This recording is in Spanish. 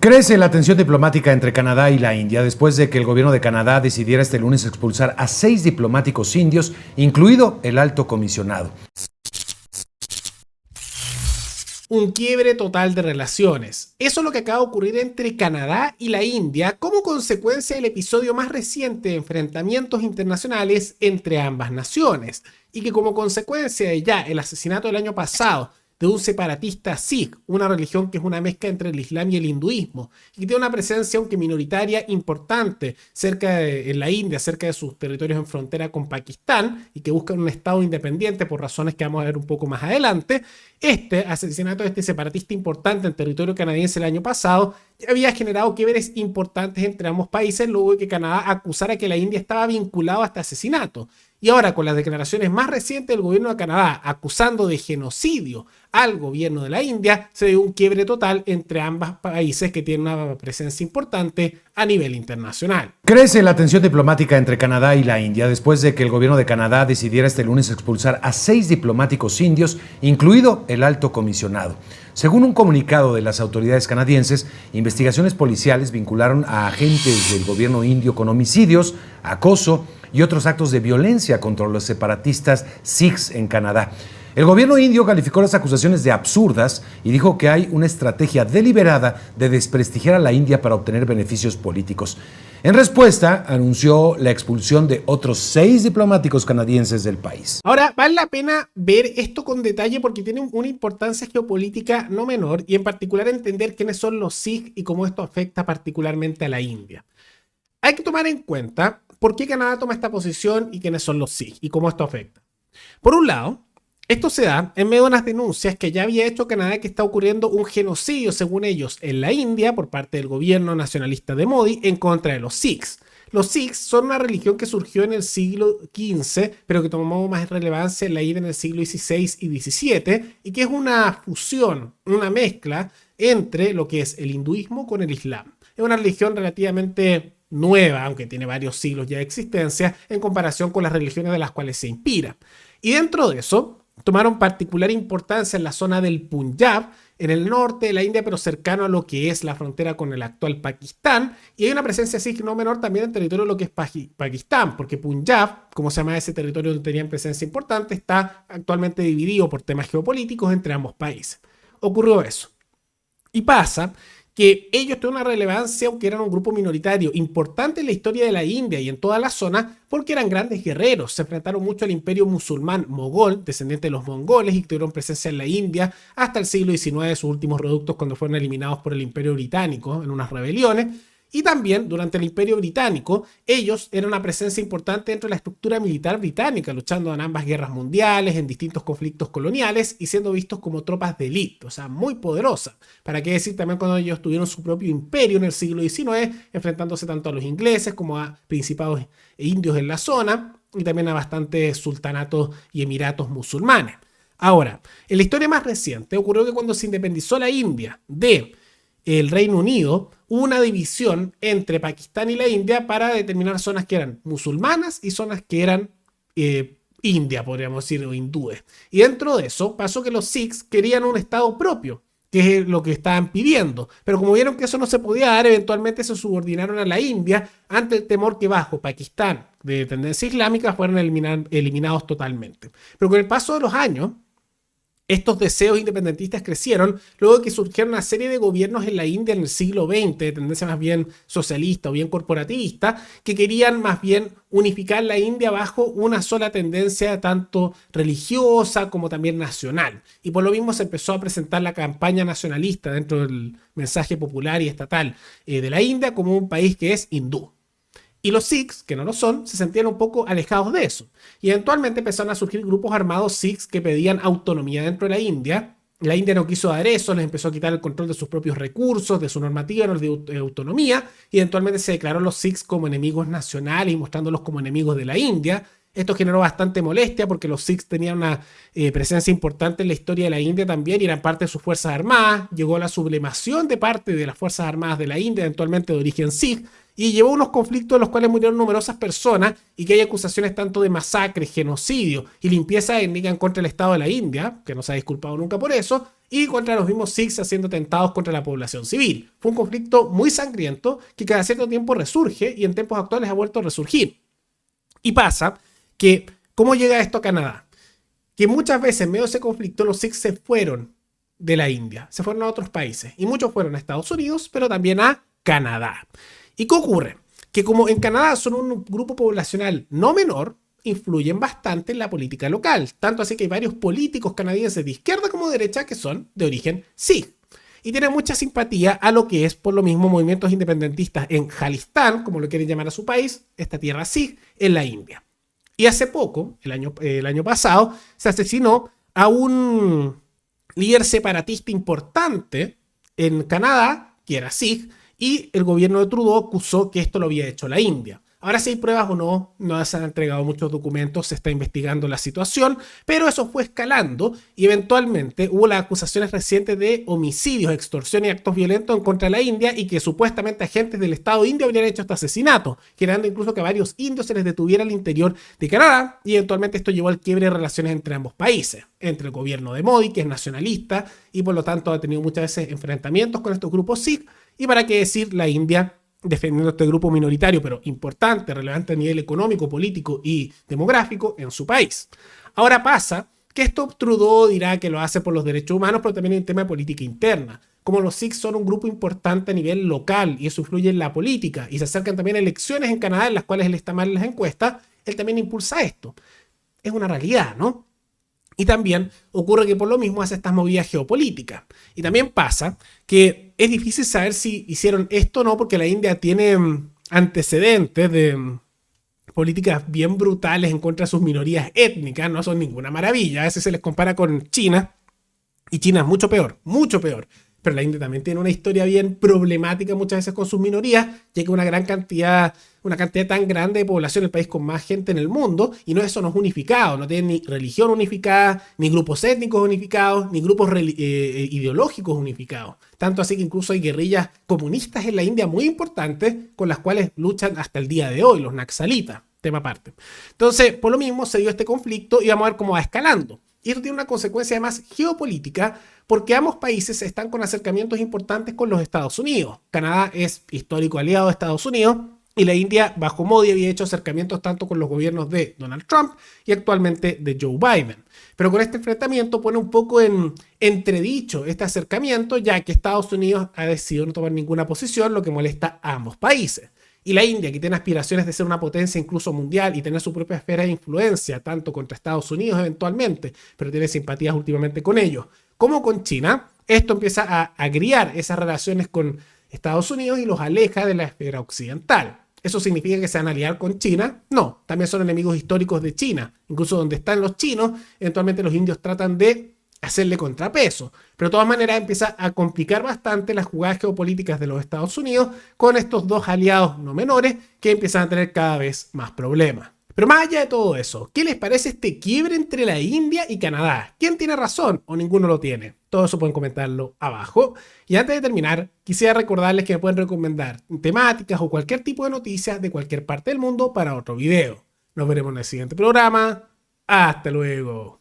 Crece la tensión diplomática entre Canadá y la India después de que el gobierno de Canadá decidiera este lunes expulsar a 6 diplomáticos indios, incluido el alto comisionado. Un quiebre total de relaciones. Eso es lo que acaba de ocurrir entre Canadá y la India como consecuencia del episodio más reciente de enfrentamientos internacionales entre ambas naciones, y que como consecuencia de ya el asesinato del año pasado de un separatista sikh, una religión que es una mezcla entre el islam y el hinduismo, y que tiene una presencia, aunque minoritaria, importante en la India, cerca de sus territorios en frontera con Pakistán, y que buscan un estado independiente por razones que vamos a ver un poco más adelante. Este asesinato de este separatista importante en territorio canadiense el año pasado había generado quiebres importantes entre ambos países, luego de que Canadá acusara que la India estaba vinculada a este asesinato. Y ahora, con las declaraciones más recientes del gobierno de Canadá acusando de genocidio al gobierno de la India, se dio un quiebre total entre ambos países que tienen una presencia importante a nivel internacional. Crece la tensión diplomática entre Canadá y la India después de que el gobierno de Canadá decidiera este lunes expulsar a 6 diplomáticos indios, incluido el alto comisionado. Según un comunicado de las autoridades canadienses, investigaciones policiales vincularon a agentes del gobierno indio con homicidios, acoso y otros actos de violencia contra los separatistas sikhs en Canadá. El gobierno indio calificó las acusaciones de absurdas y dijo que hay una estrategia deliberada de desprestigiar a la India para obtener beneficios políticos. En respuesta, anunció la expulsión de otros 6 diplomáticos canadienses del país. Ahora, vale la pena ver esto con detalle porque tiene una importancia geopolítica no menor, y en particular entender quiénes son los Sikh y cómo esto afecta particularmente a la India. Hay que tomar en cuenta por qué Canadá toma esta posición y quiénes son los Sikh y cómo esto afecta. Por un lado, esto se da en medio de unas denuncias que ya había hecho Canadá, que está ocurriendo un genocidio, según ellos, en la India por parte del gobierno nacionalista de Modi en contra de los Sikhs. Los Sikhs son una religión que surgió en el siglo XV, pero que tomó más relevancia en la India en el siglo XVI y XVII, y que es una fusión, una mezcla entre lo que es el hinduismo con el islam. Es una religión relativamente nueva, aunque tiene varios siglos ya de existencia, en comparación con las religiones de las cuales se inspira. Y dentro de eso, tomaron particular importancia en la zona del Punjab, en el norte de la India, pero cercano a lo que es la frontera con el actual Pakistán. Y hay una presencia sikh no menor también en territorio de lo que es Pakistán, porque Punjab, como se llama ese territorio donde tenían presencia importante, está actualmente dividido por temas geopolíticos entre ambos países. Ocurrió eso. Y pasa que ellos tienen una relevancia, aunque eran un grupo minoritario importante en la historia de la India y en toda la zona, porque eran grandes guerreros. Se enfrentaron mucho al imperio musulmán mogol, descendiente de los mongoles, y tuvieron presencia en la India hasta el siglo XIX, sus últimos reductos cuando fueron eliminados por el imperio británico en unas rebeliones. Y también durante el Imperio Británico, ellos eran una presencia importante dentro de la estructura militar británica, luchando en ambas guerras mundiales, en distintos conflictos coloniales y siendo vistos como tropas de élite, o sea, muy poderosas. ¿Para qué decir también cuando ellos tuvieron su propio imperio en el siglo XIX, enfrentándose tanto a los ingleses como a principados indios en la zona y también a bastantes sultanatos y emiratos musulmanes? Ahora, en la historia más reciente ocurrió que cuando se independizó la India de el Reino Unido, hubo una división entre Pakistán y la India para determinar zonas que eran musulmanas y zonas que eran India, podríamos decir, o hindúes. Y dentro de eso pasó que los Sikhs querían un estado propio, que es lo que estaban pidiendo. Pero como vieron que eso no se podía dar, eventualmente se subordinaron a la India ante el temor que bajo Pakistán, de tendencia islámica, fueron eliminados totalmente. Pero con el paso de los años, estos deseos independentistas crecieron luego de que surgieron una serie de gobiernos en la India en el siglo XX, de tendencia más bien socialista o bien corporativista, que querían más bien unificar la India bajo una sola tendencia tanto religiosa como también nacional. Y por lo mismo se empezó a presentar la campaña nacionalista dentro del mensaje popular y estatal de la India como un país que es hindú. Y los Sikhs, que no lo son, se sentían un poco alejados de eso. Y eventualmente empezaron a surgir grupos armados Sikhs que pedían autonomía dentro de la India. La India no quiso dar eso, les empezó a quitar el control de sus propios recursos, de su normativa de autonomía, y eventualmente se declaró a los Sikhs como enemigos nacionales y mostrándolos como enemigos de la India. Esto generó bastante molestia porque los Sikhs tenían una presencia importante en la historia de la India también y eran parte de sus fuerzas armadas. Llegó la sublevación de parte de las fuerzas armadas de la India, eventualmente de origen Sikh, y llevó a unos conflictos en los cuales murieron numerosas personas y que hay acusaciones tanto de masacre, genocidio y limpieza étnica en contra del Estado de la India, que no se ha disculpado nunca por eso, y contra los mismos Sikhs haciendo atentados contra la población civil. Fue un conflicto muy sangriento que cada cierto tiempo resurge y en tiempos actuales ha vuelto a resurgir. Y pasa que, ¿cómo llega esto a Canadá? Que muchas veces en medio de ese conflicto los Sikhs se fueron de la India, se fueron a otros países y muchos fueron a Estados Unidos, pero también a Canadá. ¿Y qué ocurre? Que como en Canadá son un grupo poblacional no menor, influyen bastante en la política local. Tanto así que hay varios políticos canadienses de izquierda como de derecha que son de origen Sikh. Y tienen mucha simpatía a lo que es por lo mismo movimientos independentistas en Jalistán, como lo quieren llamar a su país, esta tierra Sikh, en la India. Y hace poco, el año pasado, se asesinó a un líder separatista importante en Canadá, que era Sikh, y el gobierno de Trudeau acusó que esto lo había hecho la India. Ahora si hay pruebas o no, no se han entregado muchos documentos, se está investigando la situación, pero eso fue escalando y eventualmente hubo las acusaciones recientes de homicidios, extorsión y actos violentos en contra de la India y que supuestamente agentes del Estado indio habrían hecho este asesinato, generando incluso que a varios indios se les detuviera al interior de Canadá y eventualmente esto llevó al quiebre de relaciones entre ambos países, entre el gobierno de Modi, que es nacionalista y por lo tanto ha tenido muchas veces enfrentamientos con estos grupos Sikh, y para qué decir la India defendiendo este grupo minoritario, pero importante, relevante a nivel económico, político y demográfico en su país. Ahora pasa que esto Trudeau dirá que lo hace por los derechos humanos, pero también hay un tema de política interna. Como los Sikhs son un grupo importante a nivel local y eso influye en la política y se acercan también a elecciones en Canadá en las cuales él está mal en las encuestas, él también impulsa esto. Es una realidad, ¿no? Y también ocurre que por lo mismo hace estas movidas geopolíticas. Y también pasa que es difícil saber si hicieron esto o no, porque la India tiene antecedentes de políticas bien brutales en contra de sus minorías étnicas. No son ninguna maravilla. A veces se les compara con China. Y China es mucho peor, mucho peor. Pero la India también tiene una historia bien problemática muchas veces con sus minorías, ya que una cantidad tan grande de población, el país con más gente en el mundo, y eso no es unificado, no tiene ni religión unificada, ni grupos étnicos unificados, ni grupos ideológicos unificados. Tanto así que incluso hay guerrillas comunistas en la India muy importantes con las cuales luchan hasta el día de hoy, los naxalitas, tema aparte. Entonces, por lo mismo se dio este conflicto y vamos a ver cómo va escalando. Y esto tiene una consecuencia además geopolítica porque ambos países están con acercamientos importantes con los Estados Unidos. Canadá es histórico aliado de Estados Unidos y la India bajo Modi había hecho acercamientos tanto con los gobiernos de Donald Trump y actualmente de Joe Biden. Pero con este enfrentamiento pone un poco en entredicho este acercamiento ya que Estados Unidos ha decidido no tomar ninguna posición, lo que molesta a ambos países. Y la India, que tiene aspiraciones de ser una potencia incluso mundial y tener su propia esfera de influencia, tanto contra Estados Unidos eventualmente, pero tiene simpatías últimamente con ellos, como con China, esto empieza a agriar esas relaciones con Estados Unidos y los aleja de la esfera occidental. ¿Eso significa que se van a aliar con China? No, también son enemigos históricos de China. Incluso donde están los chinos, eventualmente los indios tratan de hacerle contrapeso. Pero de todas maneras empieza a complicar bastante las jugadas geopolíticas de los Estados Unidos con estos dos aliados no menores que empiezan a tener cada vez más problemas. Pero más allá de todo eso, ¿qué les parece este quiebre entre la India y Canadá? ¿Quién tiene razón o ninguno lo tiene? Todo eso pueden comentarlo abajo. Y antes de terminar, quisiera recordarles que me pueden recomendar temáticas o cualquier tipo de noticias de cualquier parte del mundo para otro video. Nos veremos en el siguiente programa. Hasta luego.